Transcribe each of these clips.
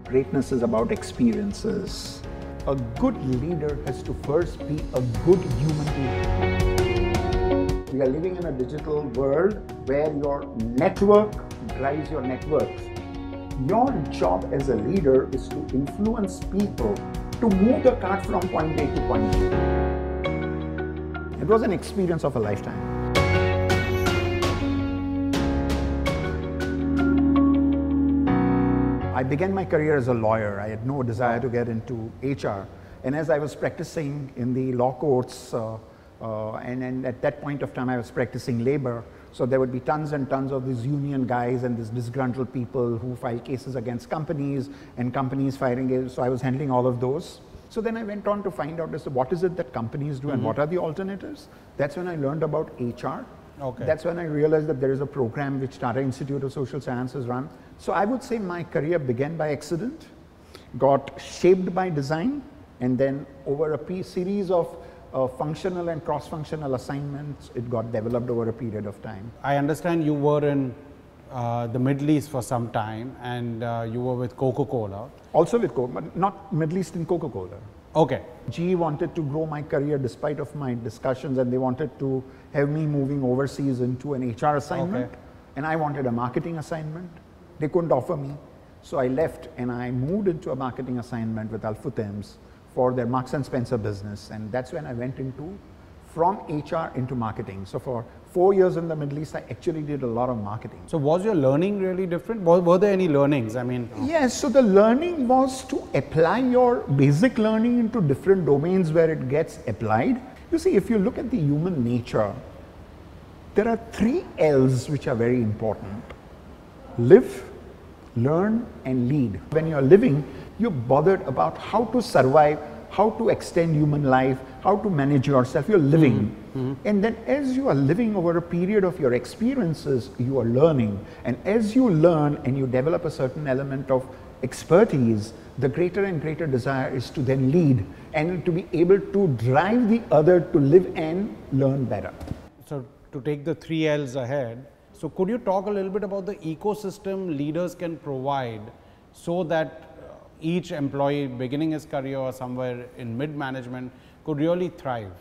Greatness is about experiences. A good leader has to first be a good human being. We are living in a digital world where your network drives your networks. Your job as a leader is to influence people to move the cart from point A to point B. It was an experience of a lifetime. I began my career as a lawyer. I had no desire to get into HR. And as I was practicing in the law courts, and at that point of time I was practicing labor, so there would be tons and tons of these union guys and these disgruntled people who file cases against companies and companies firing it. So I was handling all of those. So then I went on to find out what is it that companies do and what are the alternatives. That's when I learned about HR. Okay. That's when I realized that there is a program which Tata Institute of Social Sciences run. So I would say my career began by accident, got shaped by design, and then over a series of functional and cross-functional assignments, it got developed over a period of time. I understand you were in the Middle East for some time, and you were with Coca-Cola. Also with Coca, but not Middle East in Coca-Cola. Okay. GE wanted to grow my career despite of my discussions, and they wanted to have me moving overseas into an HR assignment. Okay. And I wanted a marketing assignment. They couldn't offer me. So I left and I moved into a marketing assignment with Al-Futems for their Marks and Spencer business. And that's when I went from HR into marketing. So for 4 years in the Middle East, I actually did a lot of marketing. So was your learning really different? Were there any learnings? I mean, yes, so the learning was to apply your basic learning into different domains where it gets applied. You see, if you look at the human nature, there are 3 L's which are very important. Live, learn, and lead. When you're living, you're bothered about how to survive, how to extend human life, how to manage yourself. You're living. And then as you are living over a period of your experiences, you are learning. And as you learn and you develop a certain element of expertise, the greater and greater desire is to then lead and to be able to drive the other to live and learn better. So to take the 3 L's ahead, so could you talk a little bit about the ecosystem leaders can provide so that each employee beginning his career or somewhere in mid-management could really thrive?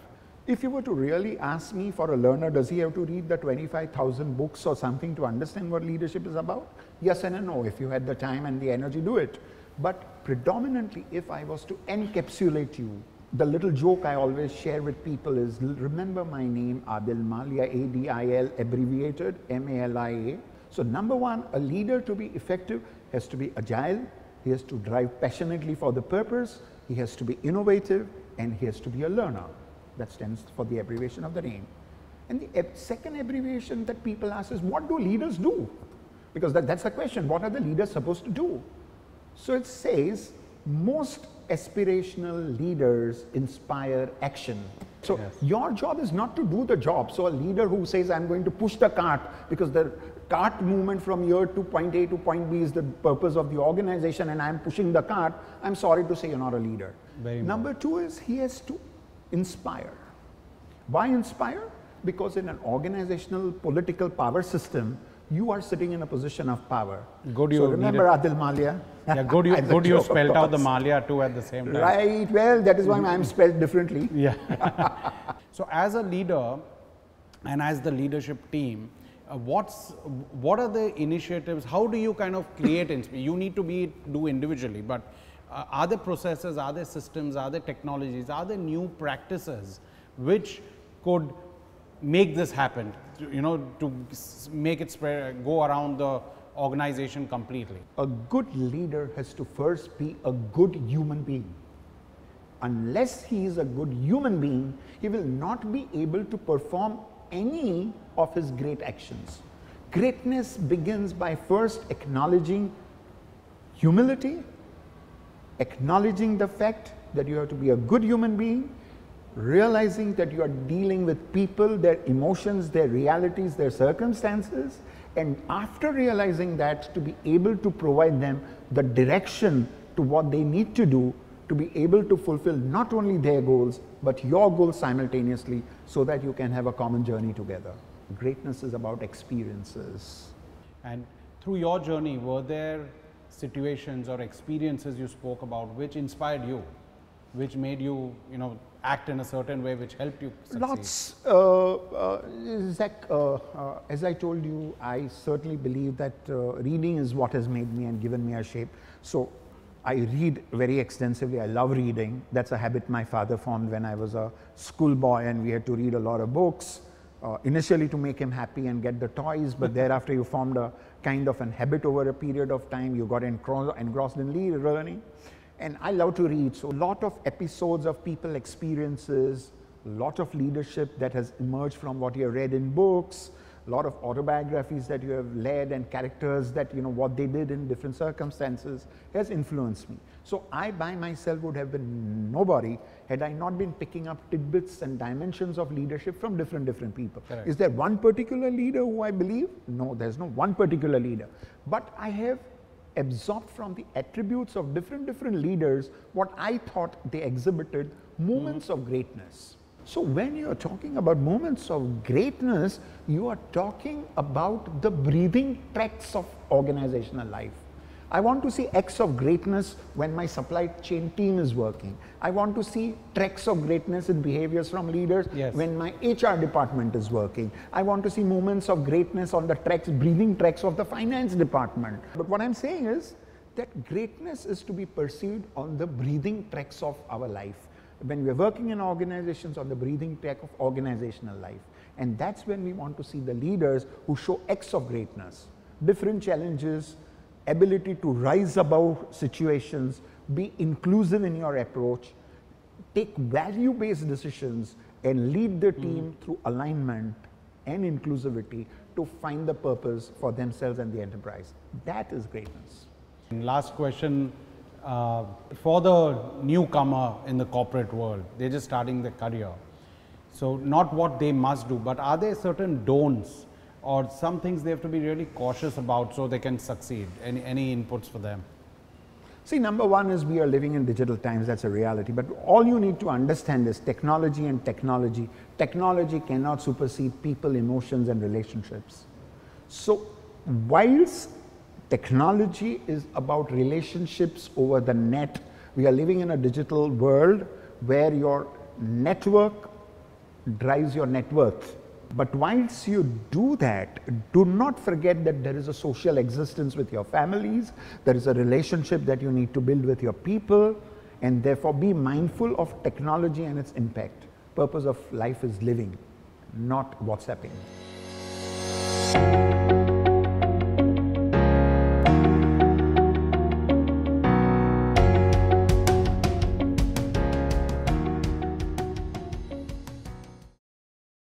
If you were to really ask me, for a learner, does he have to read the 25,000 books or something to understand what leadership is about? Yes and a no. If you had the time and the energy, do it. But predominantly, if I was to encapsulate you, the little joke I always share with people is, remember my name, Adil Malia, A-D-I-L, abbreviated, M-A-L-I-A. So number one, a leader to be effective has to be agile, he has to drive passionately for the purpose, he has to be innovative, and he has to be a learner. That stands for the abbreviation of the name. And the second abbreviation that people ask is, what do leaders do? Because that's the question, what are the leaders supposed to do? So it says, most aspirational leaders inspire action. So your job is not to do the job. So a leader who says, I'm going to push the cart, because the cart movement from here to point A to point B is the purpose of the organization, and I'm pushing the cart, I'm sorry to say you're not a leader. Number 2 is he has to inspire. Why inspire? Because in an organizational political power system, you are sitting in a position of power. Good, so remember Adil Malia? Yeah, good you spelled out the Malia too at the same time. Right, well, that is why I'm spelled differently. Yeah. So as a leader and as the leadership team, what are the initiatives? How do you kind of create inspiration? You need to do individually, but are there processes, are there systems, are there technologies, are there new practices which could make this happen, to make it spread, go around the organization completely? A good leader has to first be a good human being. Unless he is a good human being, he will not be able to perform any of his great actions. Greatness begins by first acknowledging humility, acknowledging the fact that you have to be a good human being, realizing that you are dealing with people, their emotions, their realities, their circumstances, and after realizing that, to be able to provide them the direction to what they need to do to be able to fulfill not only their goals, but your goals simultaneously, so that you can have a common journey together. Greatness is about experiences. And through your journey, were there situations or experiences you spoke about which inspired you, which made you, act in a certain way, which helped you succeed? Lots. Zach, as I told you, I certainly believe that reading is what has made me and given me a shape. So I read very extensively. I love reading. That's a habit my father formed when I was a schoolboy, and we had to read a lot of books. Initially to make him happy and get the toys, but thereafter you formed a kind of an habit over a period of time. You got engrossed in learning. And I love to read, so a lot of episodes of people experiences, a lot of leadership that has emerged from what you have read in books, a lot of autobiographies that you have led, and characters that, what they did in different circumstances has influenced me. So I by myself would have been nobody had I not been picking up tidbits and dimensions of leadership from different people. Correct. Is there one particular leader who I believe? No, there's no one particular leader. But I have absorbed from the attributes of different leaders what I thought they exhibited moments of greatness. So when you are talking about moments of greatness, you are talking about the breathing tracks of organizational life. I want to see acts of greatness when my supply chain team is working. I want to see tracks of greatness in behaviors from leaders when my HR department is working. I want to see moments of greatness on the tracks, breathing tracks of the finance department. But what I'm saying is that greatness is to be perceived on the breathing tracks of our life. When we're working in organizations, on the breathing track of organizational life. And that's when we want to see the leaders who show acts of greatness, different challenges, ability to rise above situations, be inclusive in your approach, take value-based decisions, and lead the team through alignment and inclusivity to find the purpose for themselves and the enterprise. That is greatness. And last question, for the newcomer in the corporate world, they're just starting their career. So not what they must do, but are there certain don'ts or some things they have to be really cautious about so they can succeed? Any inputs for them? See, number one is we are living in digital times, that's a reality. But all you need to understand is technology and technology. Technology cannot supersede people, emotions, and relationships. So whilst technology is about relationships over the net, we are living in a digital world where your network drives your net worth. But whilst you do that, do not forget that there is a social existence with your families, there is a relationship that you need to build with your people, and therefore be mindful of technology and its impact. Purpose of life is living, not WhatsApping.